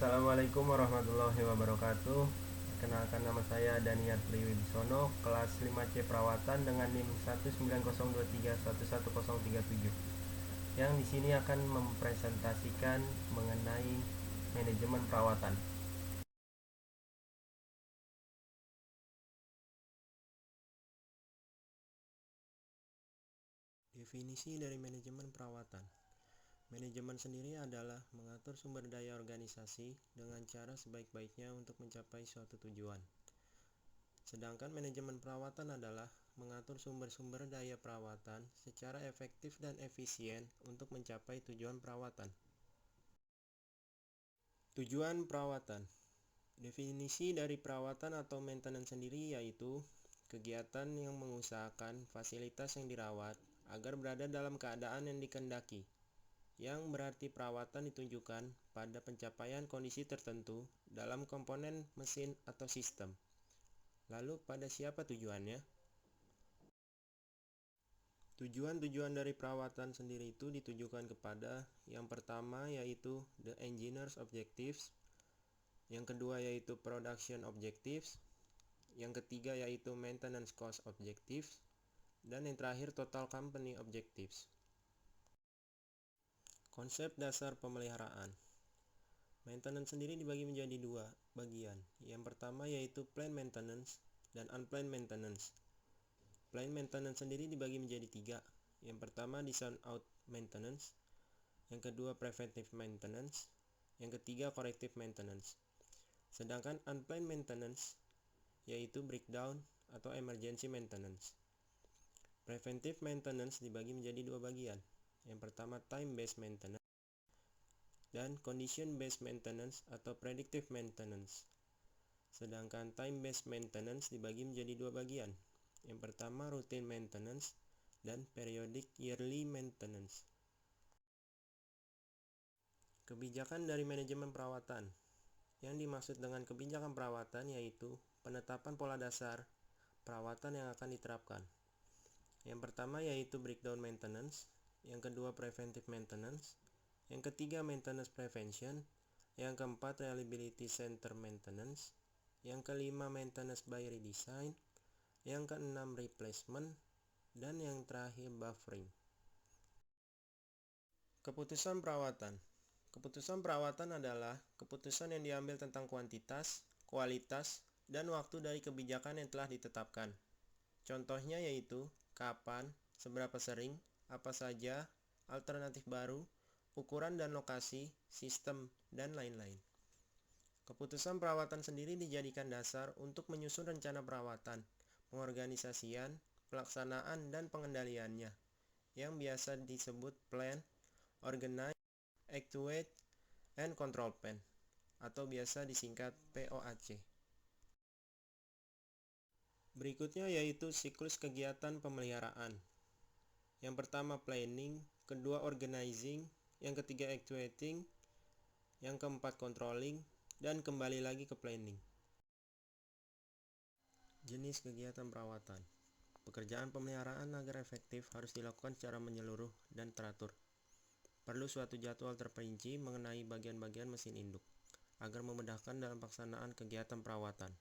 Assalamualaikum warahmatullahi wabarakatuh. Perkenalkan, nama saya Daniar Triwibisono, kelas 5C Perawatan dengan NIM 19023111037. Yang di sini akan mempresentasikan mengenai manajemen perawatan. Definisi dari manajemen perawatan. Manajemen sendiri adalah mengatur sumber daya organisasi dengan cara sebaik-baiknya untuk mencapai suatu tujuan. Sedangkan manajemen perawatan adalah mengatur sumber-sumber daya perawatan secara efektif dan efisien untuk mencapai tujuan perawatan. Tujuan perawatan. Definisi dari perawatan atau maintenance sendiri yaitu kegiatan yang mengusahakan fasilitas yang dirawat agar berada dalam keadaan yang dikehendaki, yang berarti perawatan ditujukan pada pencapaian kondisi tertentu dalam komponen mesin atau sistem. Lalu pada siapa tujuannya? Tujuan-tujuan dari perawatan sendiri itu ditujukan kepada yang pertama yaitu the engineer's objectives, yang kedua yaitu production objectives, yang ketiga yaitu maintenance cost objectives, dan yang terakhir total company objectives. Konsep dasar pemeliharaan. Maintenance sendiri dibagi menjadi dua bagian. Yang pertama yaitu planned maintenance dan unplanned maintenance. Planned maintenance sendiri dibagi menjadi tiga. Yang pertama design out maintenance, yang kedua preventive maintenance, yang ketiga corrective maintenance. Sedangkan unplanned maintenance yaitu breakdown atau emergency maintenance. Preventive maintenance dibagi menjadi dua bagian. Yang pertama time based maintenance dan condition based maintenance atau predictive maintenance. Sedangkan time based maintenance dibagi menjadi dua bagian. Yang pertama routine maintenance dan periodic yearly maintenance. Kebijakan dari manajemen perawatan. Yang dimaksud dengan kebijakan perawatan yaitu penetapan pola dasar perawatan yang akan diterapkan. Yang pertama yaitu breakdown maintenance, yang kedua preventive maintenance, yang ketiga maintenance prevention, yang keempat reliability center maintenance, yang kelima maintenance by redesign, yang keenam replacement, dan yang terakhir buffering. Keputusan perawatan. Keputusan perawatan adalah keputusan yang diambil tentang kuantitas, kualitas, dan waktu dari kebijakan yang telah ditetapkan. Contohnya yaitu kapan, seberapa sering, apa saja, alternatif baru, ukuran dan lokasi, sistem, dan lain-lain. Keputusan perawatan sendiri dijadikan dasar untuk menyusun rencana perawatan, pengorganisasian, pelaksanaan, dan pengendaliannya, yang biasa disebut plan, organize, actuate, and control plan, atau biasa disingkat POAC. Berikutnya yaitu siklus kegiatan pemeliharaan. Yang pertama planning, kedua organizing, yang ketiga actuating, yang keempat controlling, dan kembali lagi ke planning. Jenis kegiatan perawatan. Pekerjaan pemeliharaan agar efektif harus dilakukan secara menyeluruh dan teratur. Perlu suatu jadwal terperinci mengenai bagian-bagian mesin induk, agar memudahkan dalam pelaksanaan kegiatan perawatan.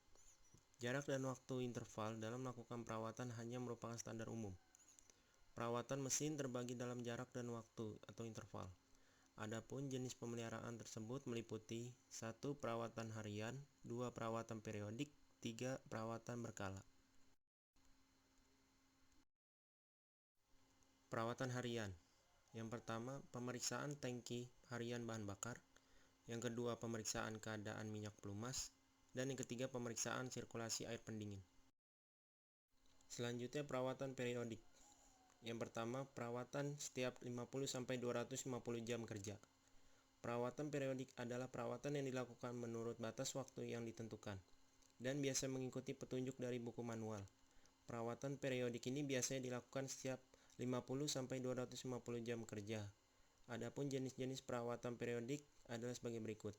Jarak dan waktu interval dalam melakukan perawatan hanya merupakan standar umum. Perawatan mesin terbagi dalam jarak dan waktu atau interval. Adapun jenis pemeliharaan tersebut meliputi 1. Perawatan harian, 2. Perawatan periodik, 3. Perawatan berkala. Perawatan harian. Yang pertama, pemeriksaan tangki harian bahan bakar. Yang kedua, pemeriksaan keadaan minyak pelumas. Dan yang ketiga, pemeriksaan sirkulasi air pendingin. Selanjutnya, perawatan periodik. Yang pertama, perawatan setiap 50-250 jam kerja. Perawatan periodik adalah perawatan yang dilakukan menurut batas waktu yang ditentukan dan biasa mengikuti petunjuk dari buku manual. Perawatan periodik ini biasanya dilakukan setiap 50-250 jam kerja. Adapun jenis-jenis perawatan periodik adalah sebagai berikut.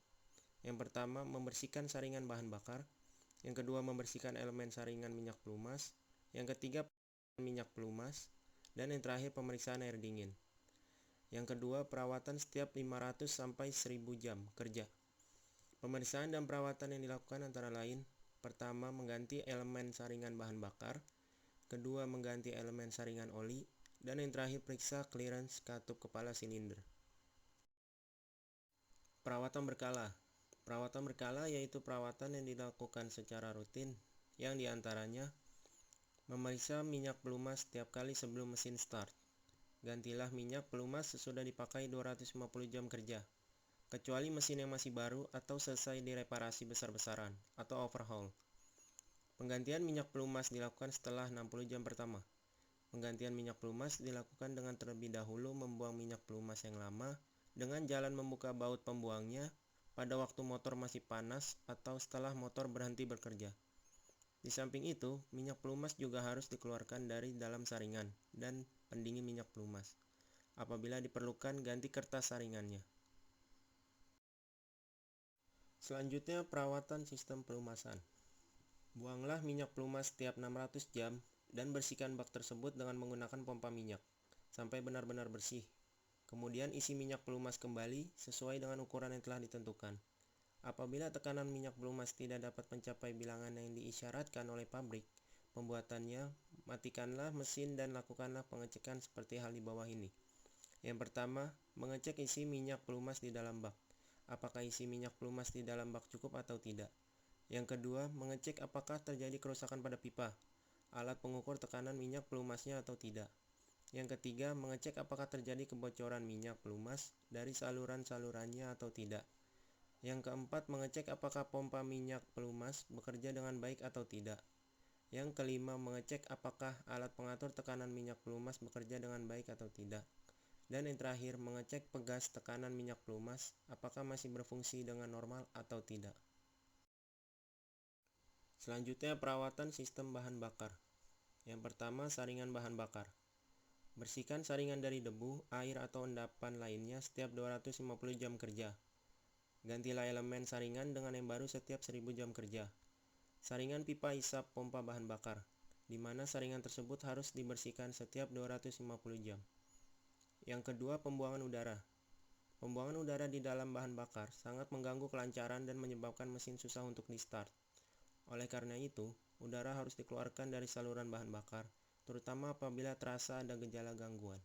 Yang pertama, membersihkan saringan bahan bakar. Yang kedua, membersihkan elemen saringan minyak pelumas. Yang ketiga, minyak pelumas. Dan yang terakhir, pemeriksaan air dingin. Yang kedua, perawatan setiap 500-1000 jam kerja. Pemeriksaan dan perawatan yang dilakukan antara lain: pertama, mengganti elemen saringan bahan bakar, kedua, mengganti elemen saringan oli, dan yang terakhir, periksa clearance katup kepala silinder. Perawatan berkala. Perawatan berkala yaitu perawatan yang dilakukan secara rutin, yang diantaranya memeriksa minyak pelumas setiap kali sebelum mesin start. Gantilah minyak pelumas sesudah dipakai 250 jam kerja, kecuali mesin yang masih baru atau selesai direparasi besar-besaran atau overhaul. Penggantian minyak pelumas dilakukan setelah 60 jam pertama. Penggantian minyak pelumas dilakukan dengan terlebih dahulu membuang minyak pelumas yang lama dengan jalan membuka baut pembuangnya pada waktu motor masih panas atau setelah motor berhenti bekerja. Di samping itu, minyak pelumas juga harus dikeluarkan dari dalam saringan dan pendingin minyak pelumas. Apabila diperlukan, ganti kertas saringannya. Selanjutnya, perawatan sistem pelumasan. Buanglah minyak pelumas setiap 600 jam dan bersihkan bak tersebut dengan menggunakan pompa minyak sampai benar-benar bersih. Kemudian isi minyak pelumas kembali sesuai dengan ukuran yang telah ditentukan. Apabila tekanan minyak pelumas tidak dapat mencapai bilangan yang diisyaratkan oleh pabrik pembuatannya, matikanlah mesin dan lakukanlah pengecekan seperti hal di bawah ini. Yang pertama, mengecek isi minyak pelumas di dalam bak. Apakah isi minyak pelumas di dalam bak cukup atau tidak? Yang kedua, mengecek apakah terjadi kerusakan pada pipa, alat pengukur tekanan minyak pelumasnya atau tidak. Yang ketiga, mengecek apakah terjadi kebocoran minyak pelumas dari saluran-salurannya atau tidak. Yang keempat, mengecek apakah pompa minyak pelumas bekerja dengan baik atau tidak. Yang kelima, mengecek apakah alat pengatur tekanan minyak pelumas bekerja dengan baik atau tidak. Dan yang terakhir, mengecek pegas tekanan minyak pelumas apakah masih berfungsi dengan normal atau tidak. Selanjutnya, perawatan sistem bahan bakar. Yang pertama, saringan bahan bakar. Bersihkan saringan dari debu, air atau endapan lainnya setiap 250 jam kerja. Gantilah elemen saringan dengan yang baru setiap 1000 jam kerja. Saringan pipa isap pompa bahan bakar, di mana saringan tersebut harus dibersihkan setiap 250 jam. Yang kedua, pembuangan udara. Pembuangan udara di dalam bahan bakar sangat mengganggu kelancaran dan menyebabkan mesin susah untuk di-start. Oleh karena itu, udara harus dikeluarkan dari saluran bahan bakar, terutama apabila terasa ada gejala gangguan.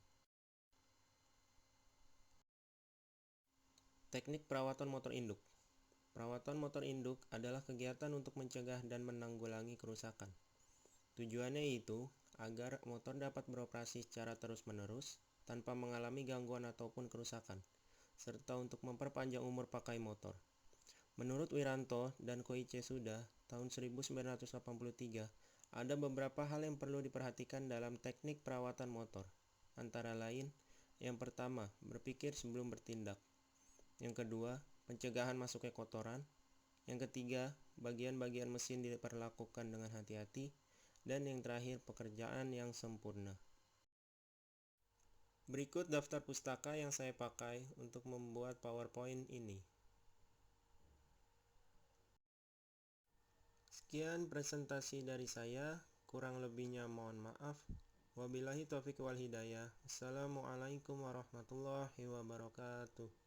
Teknik perawatan motor induk. Perawatan motor induk adalah kegiatan untuk mencegah dan menanggulangi kerusakan. Tujuannya yaitu agar motor dapat beroperasi secara terus-menerus tanpa mengalami gangguan ataupun kerusakan, serta untuk memperpanjang umur pakai motor. Menurut Wiranto dan Koichi Suda tahun 1983, ada beberapa hal yang perlu diperhatikan dalam teknik perawatan motor. Antara lain, yang pertama, berpikir sebelum bertindak. Yang kedua, pencegahan masuknya kotoran. Yang ketiga, bagian-bagian mesin diperlakukan dengan hati-hati. Dan yang terakhir, pekerjaan yang sempurna. Berikut daftar pustaka yang saya pakai untuk membuat PowerPoint ini. Sekian presentasi dari saya, kurang lebihnya mohon maaf. Wabillahi taufiq wal hidayah. Assalamualaikum warahmatullahi wabarakatuh.